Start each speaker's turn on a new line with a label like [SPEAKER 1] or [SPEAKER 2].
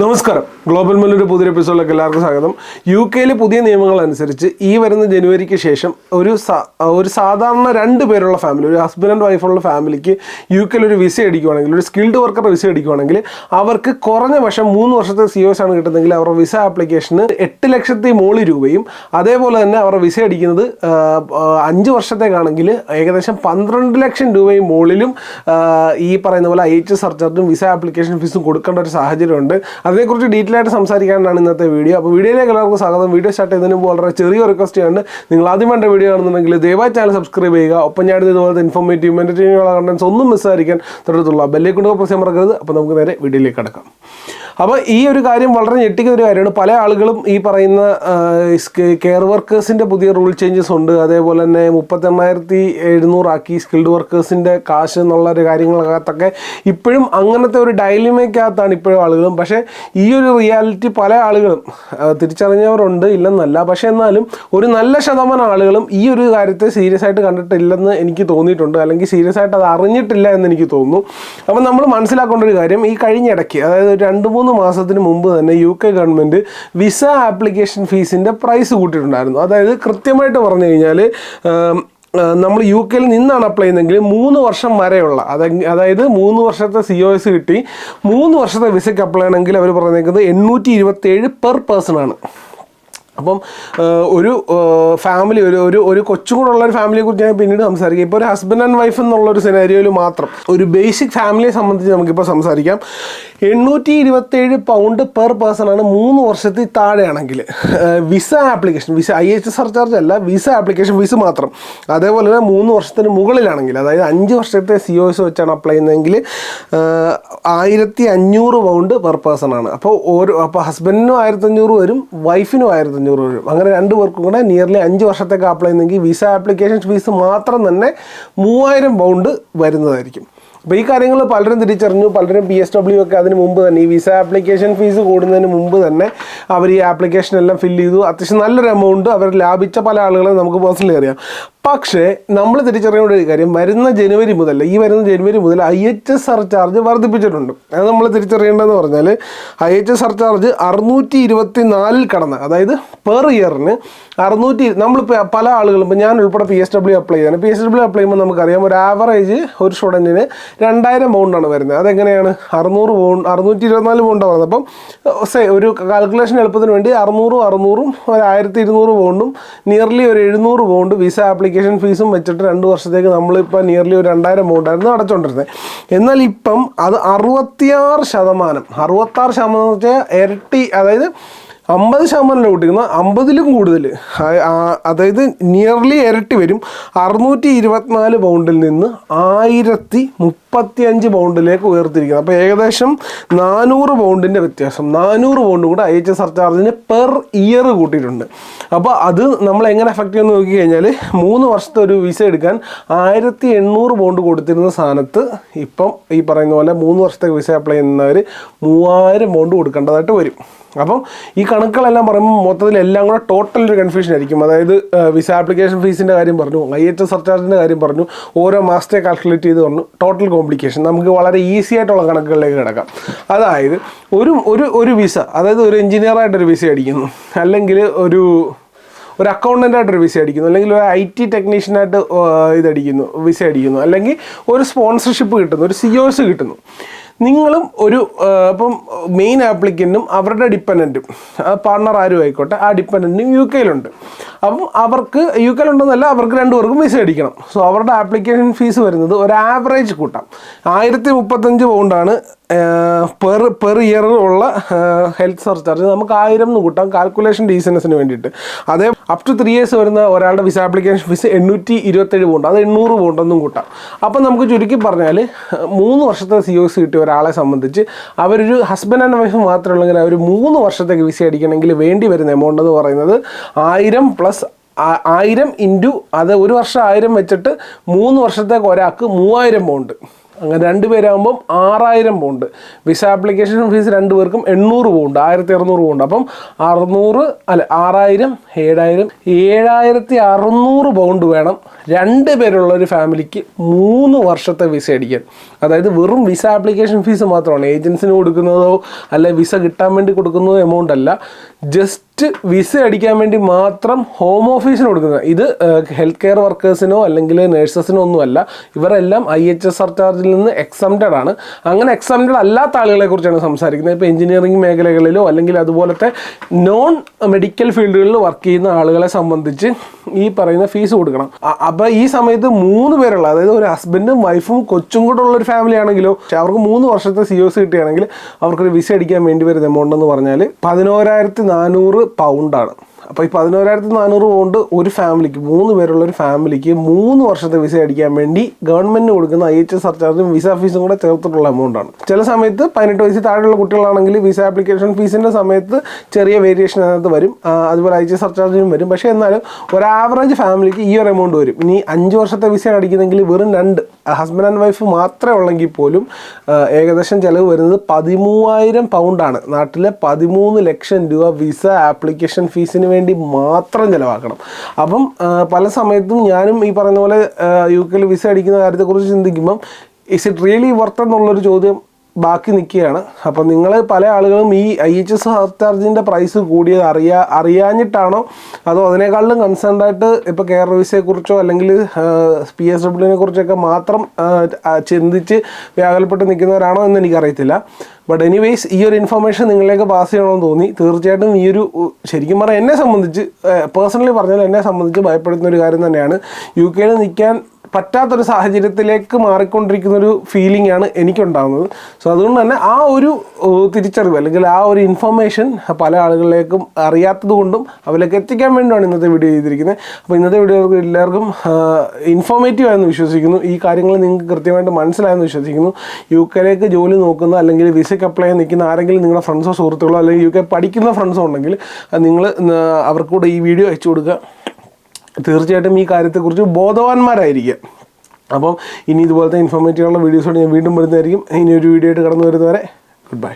[SPEAKER 1] നമസ്കാരം, ഗ്ലോബൽ മെല്ലൊരു പുതിയ എപ്പിസോഡിലേക്ക് എല്ലാവർക്കും സ്വാഗതം. UK പുതിയ നിയമങ്ങൾ അനുസരിച്ച് ഈ വരുന്ന ജനുവരിക്ക് ശേഷം ഒരു സാധാരണ 2 പേരുള്ള ഫാമിലി, ഒരു ഹസ്ബൻഡ് ആൻഡ് വൈഫുള്ള ഫാമിലിക്ക് UK ഒരു വിസ അടിക്കുകയാണെങ്കിൽ, ഒരു സ്കിൽഡ് വർക്കറുടെ വിസ അടിക്കുകയാണെങ്കിൽ അവർക്ക് കുറഞ്ഞ പക്ഷം 3 വർഷത്തെ COS ആണ് കിട്ടുന്നതെങ്കിൽ അവരുടെ വിസ ആപ്ലിക്കേഷന് 8 ലക്ഷത്തിൽ മുകളിൽ രൂപയും, അതേപോലെ തന്നെ അവരുടെ വിസ അടിക്കുന്നത് 5 വർഷത്തേക്കാണെങ്കിൽ ഏകദേശം 12 ലക്ഷം രൂപയും മുകളിലും ഈ പറയുന്ന പോലെ IHS സർചാർജും വിസ ആപ്ലിക്കേഷൻ ഫീസും കൊടുക്കേണ്ട ഒരു സാഹചര്യമുണ്ട്. അതിനെക്കുറിച്ച് ഡീറ്റെയിൽ ആയിട്ട് സംസാരിക്കാനാണ് ഇന്നത്തെ വീഡിയോ. അപ്പോൾ വീഡിയോയിലേക്ക് എല്ലാവർക്കും സ്വാഗതം. വീഡിയോ സ്റ്റാർട്ട് ചെയ്യുന്നതിന് മുമ്പ് വളരെ ചെറിയ റിക്വസ്റ്റ് ചെയ്യുന്നുണ്ട്. നിങ്ങൾ ആദ്യം വേണ്ട വീഡിയോ കാണുന്നുണ്ടെങ്കിൽ ദയവായി ചാനൽ സബ്സ്ക്രൈബ് ചെയ്യുക. ഒപ്പം ഞാൻ ഇതുപോലത്തെ ഇൻഫോർമേറ്റീവ് എൻ്റർടൈനിങ് കണ്ടൻസ് ഒന്നും മിസ്സായിരിക്കാൻ തൊട്ടടുത്തുള്ള ബെല്ലേക്കൊണ്ട് പ്രസ് ചെയ്യാൻ മറക്കരുത്. അപ്പോൾ നമുക്ക് നേരെ വീഡിയോയിലേക്ക് കടക്കാം. അപ്പോൾ ഈ ഒരു കാര്യം വളരെ ഞെട്ടിക്കുന്ന ഒരു കാര്യമാണ്. പല ആളുകളും ഈ പറയുന്ന കെയർ വർക്കേഴ്സിൻ്റെ പുതിയ റൂൾ ചേഞ്ചസ് ഉണ്ട്, അതേപോലെ തന്നെ 38,700 ആക്കി സ്കിൽഡ് വർക്കേഴ്സിൻ്റെ കാശ് എന്നുള്ള ഒരു കാര്യങ്ങളകത്തൊക്കെ ഇപ്പോഴും അങ്ങനത്തെ ഒരു ഡയലിമയ്ക്കകത്താണ് ഇപ്പോഴും ആളുകളും. പക്ഷേ ഈ ഒരു റിയാലിറ്റി പല ആളുകളും തിരിച്ചറിഞ്ഞവരുണ്ട്, ഇല്ലെന്നല്ല. പക്ഷേ എന്നാലും ഒരു നല്ല ശതമാനം ആളുകളും ഈ ഒരു കാര്യത്തെ സീരിയസ് ആയിട്ട് കണ്ടിട്ടില്ലെന്ന് എനിക്ക് തോന്നിയിട്ടുണ്ട്, അല്ലെങ്കിൽ സീരിയസ് ആയിട്ട് അത് അറിഞ്ഞിട്ടില്ല എന്ന് എനിക്ക് തോന്നുന്നു. അപ്പം നമ്മൾ മനസ്സിലാക്കേണ്ട ഒരു കാര്യം, ഈ കഴിഞ്ഞ ഇടയ്ക്ക്, അതായത് 2-3 മാസത്തിന് മുമ്പ് തന്നെ UK ഗവൺമെൻറ് വിസ ആപ്ലിക്കേഷൻ ഫീസിൻ്റെ പ്രൈസ് കൂട്ടിയിട്ടുണ്ടായിരുന്നു. അതായത് കൃത്യമായിട്ട് പറഞ്ഞു കഴിഞ്ഞാൽ നമ്മൾ UK നിന്നാണ് അപ്ലൈ ചെയ്യുന്നതെങ്കിൽ 3 വർഷം വരെയുള്ള, അതായത് 3 വർഷത്തെ COS കിട്ടി 3 വർഷത്തെ വിസയ്ക്ക് അപ്ലൈ ചെയ്യണമെങ്കിൽ അവർ പറഞ്ഞേക്കുന്നത് 827 പെർ പേഴ്സൺ ആണ്. അപ്പം ഒരു ഫാമിലി, ഒരു കൊച്ചും കൂടെ ഉള്ള ഒരു ഫാമിലിയെ കുറിച്ച് ഞാൻ പിന്നീട് സംസാരിക്കാം. ഇപ്പോൾ ഒരു ഹസ്ബൻഡ് ആൻഡ് വൈഫ് എന്നുള്ളൊരു സിനാരിയോയിൽ മാത്രം ഒരു ബേസിക് ഫാമിലിയെ സംബന്ധിച്ച് നമുക്കിപ്പോൾ സംസാരിക്കാം. 827 പൗണ്ട് പെർ പേഴ്സൺ ആണ് 3 വർഷത്തിൽ താഴെയാണെങ്കിൽ. വിസ ആപ്ലിക്കേഷൻ, IHS സർചാർജ് അല്ല, വിസ ആപ്ലിക്കേഷൻ ഫീസ് മാത്രം. അതേപോലെ തന്നെ 3 വർഷത്തിന് മുകളിലാണെങ്കിൽ, അതായത് 5 വർഷത്തെ COS വെച്ചാണ് അപ്ലൈ ചെയ്യുന്നതെങ്കിൽ 1,500 പൗണ്ട് പെർ പേഴ്സൺ ആണ്. അപ്പോൾ ഹസ്ബൻഡിനും 1,500 വരും, വൈഫിനും 1,500 വരും. അങ്ങനെ 2 പേർക്കും കൂടെ നിയർലി 5 വർഷത്തേക്ക് അപ്ലൈ ചെയ്യുന്നെങ്കിൽ വിസ ആപ്ലിക്കേഷൻ ഫീസ് മാത്രം തന്നെ 3,000 പൗണ്ട് വരുന്നതായിരിക്കും. അപ്പോൾ ഈ കാര്യങ്ങൾ പലരും തിരിച്ചറിഞ്ഞു. പലരും PSW ഒക്കെ അതിന് മുമ്പ് തന്നെ, ഈ വിസ ആപ്ലിക്കേഷൻ ഫീസ് കൂടുന്നതിന് മുമ്പ് തന്നെ അവർ ഈ ആപ്ലിക്കേഷൻ എല്ലാം ഫില്ല് ചെയ്തു. അത്യാവശ്യം നല്ലൊരു എമൗണ്ട് അവർ ലാഭിച്ച പല ആളുകളെ നമുക്ക് പേഴ്സണലി അറിയാം. പക്ഷേ നമ്മൾ തിരിച്ചറിയേണ്ട ഒരു കാര്യം, ഈ വരുന്ന ജനുവരി മുതൽ IHS സർചാർജ് വർദ്ധിപ്പിച്ചിട്ടുണ്ട്. അത് നമ്മൾ തിരിച്ചറിയേണ്ടതെന്ന് പറഞ്ഞാൽ, IHS സർചാർജ് 624 കടന്ന്, അതായത് പെർ ഇയറിന് 600. നമ്മൾ പല ആളുകളും, ഇപ്പോൾ ഞാൻ ഉൾപ്പെടെ PSW അപ്ലൈ ചെയ്യാണ്. PSW അപ്ലൈ ചെയ്യുമ്പോൾ നമുക്കറിയാം ഒരു ആവറേജ് ഒരു സ്റ്റുഡൻറ്റിന് 2,000 പൗണ്ടാണ് വരുന്നത്. അതെങ്ങനെയാണ്? 624 പൗണ്ടാണ് വരുന്നത്. അപ്പം ഒരു കാൽക്കുലേഷൻ എളുപ്പത്തിന് വേണ്ടി 600 ഒരു 1,200 പൗണ്ടും നിയർലി ഒരു 700 പൗണ്ട് വിസ ആപ്ലിക്കേഷൻ ഫീസും വെച്ചിട്ട് 2 വർഷത്തേക്ക് നമ്മളിപ്പോൾ നിയർലി ഒരു 2,000 പൗണ്ടായിരുന്നു അടച്ചുകൊണ്ടിരുന്നത്. എന്നാൽ ഇപ്പം അത് 66% എന്ന് വെച്ചാൽ ഇരട്ടി, അതായത് 50% കൂട്ടിക്കുന്ന 50-ലും കൂടുതൽ, അതായത് നിയർലി ഇരട്ടി വരും. 624 പൗണ്ടിൽ നിന്ന് 1,035 പൗണ്ടിലേക്ക് ഉയർത്തിരിക്കുന്നത്. അപ്പോൾ ഏകദേശം 400 പൗണ്ടിൻ്റെ വ്യത്യാസം, 400 പൗണ്ട് കൂടെ IHS സർചാർജിന് പെർ ഇയർ കൂട്ടിയിട്ടുണ്ട്. അപ്പോൾ അത് നമ്മൾ എങ്ങനെ എഫക്റ്റ് ചെയ്യുമെന്ന് നോക്കി കഴിഞ്ഞാൽ, 3 വർഷത്തെ ഒരു വിസ എടുക്കാൻ 1,800 പൗണ്ട് കൊടുത്തിരുന്ന സ്ഥാനത്ത് ഇപ്പം ഈ പറയുന്ന പോലെ 3 വർഷത്തേക്ക് വിസ അപ്ലൈ ചെയ്യുന്നവർ 3,000 പൗണ്ട് കൊടുക്കേണ്ടതായിട്ട് വരും. അപ്പം ഈ കണക്കുകളെല്ലാം പറയുമ്പോൾ മൊത്തത്തിൽ എല്ലാം കൂടെ ടോട്ടൽ ഒരു കൺഫ്യൂഷൻ ആയിരിക്കും. അതായത് വിസ ആപ്ലിക്കേഷൻ ഫീസിൻ്റെ കാര്യം പറഞ്ഞു, IHS സർചാർജിൻ്റെ കാര്യം പറഞ്ഞു, ഓരോ മാസത്തെ കാൽക്കുലേറ്റ് ചെയ്ത് പറഞ്ഞു, ടോട്ടൽ കോംപ്ലിക്കേഷൻ. നമുക്ക് വളരെ ഈസി ആയിട്ടുള്ള കണക്കുകളിലേക്ക് കിടക്കാം. അതായത് ഒരു വിസ, അതായത് ഒരു എഞ്ചിനീയറായിട്ടൊരു വിസ അടിക്കുന്നു, അല്ലെങ്കിൽ ഒരു അക്കൗണ്ടൻ്റായിട്ടൊരു വിസ അടിക്കുന്നു, അല്ലെങ്കിൽ ഒരു IT ടെക്നീഷ്യനായിട്ട് ഇതടിക്കുന്നു, വിസ അടിക്കുന്നു, അല്ലെങ്കിൽ ഒരു സ്പോൺസർഷിപ്പ് കിട്ടുന്നു, ഒരു COS കിട്ടുന്നു. നിങ്ങളും ഇപ്പം മെയിൻ ആപ്ലിക്കൻറ്റും അവരുടെ ഡിപ്പെൻഡൻറ്റും, പാർട്ണർ ആരും ആയിക്കോട്ടെ, ആ ഡിപ്പെൻഡൻറ്റും UK അപ്പം അവർക്ക് UK ഉണ്ടെന്നല്ല, അവർക്ക് 2 പേർക്കും വിസ അടിക്കണം. സോ അവരുടെ ആപ്ലിക്കേഷൻ ഫീസ് വരുന്നത് ഒരു ആവറേജ് കൂട്ടാം 1,035 പൗണ്ടാണ് പെർ ഇയർ ഉള്ള ഹെൽത്ത് സർചാർജ്. നമുക്ക് 1,000 കൂട്ടാം കാൽക്കുലേഷൻ ഡീസൻസിന് വേണ്ടിയിട്ട്. അതേ അപ് ടു 3 ഇയേഴ്സ് വരുന്ന ഒരാളുടെ വിസ ആപ്ലിക്കേഷൻ ഫീസ് 827 പൗണ്ട്, അത് 800 പൗണ്ടൊന്നും കൂട്ടാം. അപ്പം നമുക്ക് ചുരുക്കി പറഞ്ഞാൽ 3 വർഷത്തെ COS കിട്ടിയ ഒരാളെ സംബന്ധിച്ച്, അവരൊരു ഹസ്ബൻഡ് ആൻഡ് വൈഫ് മാത്രമേ ഉള്ളെങ്കിൽ അവർ 3 വർഷത്തേക്ക് വിസ അടിക്കണമെങ്കിൽ വേണ്ടി വരുന്ന എമൗണ്ട് എന്ന് പറയുന്നത് 1,000 പ്ലസ് 1,000 ഇൻറ്റു, അത് ഒരു വർഷം 1,000 വെച്ചിട്ട് 3 വർഷത്തേക്ക് ഒരാൾക്ക് 3,000 പൗണ്ട്. അങ്ങനെ 2 പേരാകുമ്പം 6,000 പൗണ്ട്. വിസ ആപ്ലിക്കേഷൻ ഫീസ് 2 പേർക്കും 800 പൗണ്ട്, 1,600 പൗണ്ട്. അപ്പം 6,000 7,600 പൗണ്ട് വേണം 2 പേരുള്ള ഒരു ഫാമിലിക്ക് 3 വർഷത്തെ വിസ അടിക്കാൻ. അതായത് വെറും വിസ ആപ്ലിക്കേഷൻ ഫീസ് മാത്രമാണ്, ഏജൻസിന് കൊടുക്കുന്നതോ അല്ലെ വിസ കിട്ടാൻ വേണ്ടി കൊടുക്കുന്നതോ എമൗണ്ട് അല്ല, ജസ്റ്റ് വിസ അടിക്കാൻ വേണ്ടി മാത്രം ഹോം ഓഫീസിന് കൊടുക്കുന്നത്. ഇത് ഹെൽത്ത് കെയർ വർക്കേഴ്സിനോ അല്ലെങ്കിൽ നഴ്സസിനോ ഒന്നുമല്ല, ഇവരെല്ലാം IHS സർചാർജിൽ നിന്ന് എക്സംപ്റ്റഡ് ആണ്. അങ്ങനെ എക്സംപ്റ്റഡ് അല്ലാത്ത ആളുകളെ കുറിച്ചാണ് സംസാരിക്കുന്നത്. ഇപ്പോൾ എഞ്ചിനീയറിംഗ് മേഖലകളിലോ അല്ലെങ്കിൽ അതുപോലത്തെ നോൺ മെഡിക്കൽ ഫീൽഡുകളിൽ വർക്ക് ചെയ്യുന്ന ആളുകളെ സംബന്ധിച്ച് ഈ പറയുന്ന ഫീസ് കൊടുക്കണം. അപ്പോൾ ഈ സമയത്ത് 3 പേരുള്ള, അതായത് ഒരു ഹസ്ബൻഡും വൈഫും കൊച്ചും കൂടെ ഉള്ളൊരു ഫാമിലി ആണെങ്കിലോ അവർക്ക് 3 വർഷത്തെ COC കിട്ടുകയാണെങ്കിൽ അവർക്കൊരു വിസ അടിക്കാൻ വേണ്ടി വരുന്ന എമൗണ്ട് എന്ന് പറഞ്ഞാൽ 11,400 പൗണ്ടാണ്. അപ്പോൾ ഈ 11,400 പൗണ്ട് ഒരു ഫാമിലിക്ക്, 3 പേരുള്ള ഒരു ഫാമിലിക്ക് 3 വർഷത്തെ വിസ അടിക്കാൻ വേണ്ടി ഗവൺമെൻറ്റിന് കൊടുക്കുന്ന IHS സർചാർജും വിസ ഫീസും കൂടെ ചേർത്തിട്ടുള്ള എമൗണ്ടാണ്. ചില സമയത്ത് 18 വയസ്സിൽ താഴെയുള്ള കുട്ടികളാണെങ്കിൽ വിസ ആപ്ലിക്കേഷൻ ഫീസിൻ്റെ സമയത്ത് ചെറിയ വേരിയേഷൻ അതിനകത്ത് വരും, അതുപോലെ IHS സർചാർജിനും വരും. പക്ഷേ എന്നാലും ഒരു ആവറേജ് ഫാമിലിക്ക് ഈ ഒരു എമൗണ്ട് വരും. ഇനി 5 വർഷത്തെ വിസ അടിക്കുന്നെങ്കിൽ വെറും 2 ഹസ്ബൻഡ് ആൻഡ് വൈഫ് മാത്രമേ ഉള്ളെങ്കിൽ പോലും ഏകദേശം ചിലവ് വരുന്നത് 13,000 പൗണ്ടാണ്. നാട്ടിലെ 13 ലക്ഷം രൂപ വിസ ആപ്ലിക്കേഷൻ ഫീസിന് വേണ്ടി മാത്രം ചിലവാക്കണം. അപ്പം പല സമയത്തും ഞാനും ഈ പറയുന്ന പോലെ UK വിസ അടിക്കുന്ന കാര്യത്തെക്കുറിച്ച് ചിന്തിക്കുമ്പം ഇസ് ഇറ്റ് റിയലി വർത്ത് എന്നുള്ളൊരു ചോദ്യം ബാക്കി നിൽക്കുകയാണ്. അപ്പം നിങ്ങൾ പല ആളുകളും ഈ IHS സർചാർജിൻ്റെ പ്രൈസ് കൂടിയത് അറിയാഞ്ഞിട്ടാണോ അതോ അതിനേക്കാളും കൺസേൺഡ് ആയിട്ട് ഇപ്പോൾ കെയർ വിസയെക്കുറിച്ചോ അല്ലെങ്കിൽ PSWനെ കുറിച്ചൊക്കെ മാത്രം ചിന്തിച്ച് വ്യാകുലപ്പെട്ട് നിൽക്കുന്നവരാണോ എന്ന് എനിക്കറിയത്തില്ല. ബട്ട് എനിവേയ്സ് ഈ ഒരു ഇൻഫർമേഷൻ നിങ്ങളിലേക്ക് പാസ് ചെയ്യണമെന്ന് തോന്നി. തീർച്ചയായിട്ടും ഈ ഒരു ശരിക്കും പറഞ്ഞാൽ എന്നെ സംബന്ധിച്ച് പേഴ്സണലി പറഞ്ഞാൽ എന്നെ സംബന്ധിച്ച് ഭയപ്പെടുന്ന ഒരു കാര്യം തന്നെയാണ്. UK നിൽക്കാൻ പറ്റാത്തൊരു സാഹചര്യത്തിലേക്ക് മാറിക്കൊണ്ടിരിക്കുന്നൊരു ഫീലിംഗ് ആണ് എനിക്കുണ്ടാകുന്നത്. സോ അതുകൊണ്ട് തന്നെ ആ ഒരു തിരിച്ചറിവ് അല്ലെങ്കിൽ ആ ഒരു ഇൻഫർമേഷൻ പല ആളുകളിലേക്കും അറിയാത്തത് കൊണ്ടും അവരിലേക്ക് എത്തിക്കാൻ വേണ്ടിയാണ് ഇന്നത്തെ വീഡിയോ ചെയ്തിരിക്കുന്നത്. അപ്പോൾ ഇന്നത്തെ വീഡിയോ എല്ലാവർക്കും ഇൻഫോർമേറ്റീവ് ആയെന്ന് വിശ്വസിക്കുന്നു. ഈ കാര്യങ്ങൾ നിങ്ങൾക്ക് കൃത്യമായിട്ട് മനസ്സിലായെന്ന് വിശ്വസിക്കുന്നു. UK ജോലി നോക്കുന്ന അല്ലെങ്കിൽ വിസയ്ക്ക് അപ്ലൈ ചെയ്യാൻ നിൽക്കുന്ന ആരെങ്കിലും നിങ്ങളുടെ ഫ്രണ്ട്സോ സുഹൃത്തുക്കളോ അല്ലെങ്കിൽ UK പഠിക്കുന്ന ഫ്രണ്ട്സോ ഉണ്ടെങ്കിൽ നിങ്ങൾ അവർക്കൂടെ ഈ വീഡിയോ അയച്ചു കൊടുക്കുക. തീർച്ചയായിട്ടും ഈ കാര്യത്തെക്കുറിച്ച് ബോധവാന്മാരായിരിക്കുക. അപ്പം ഇനി ഇതുപോലത്തെ ഇൻഫോർമേറ്റീവുള്ള വീഡിയോസോട് ഞാൻ വീണ്ടും വരുന്നതായിരിക്കും. ഇനി ഒരു വീഡിയോ ആയിട്ട് കടന്നു വരുന്നവരെ ഗുഡ് ബൈ.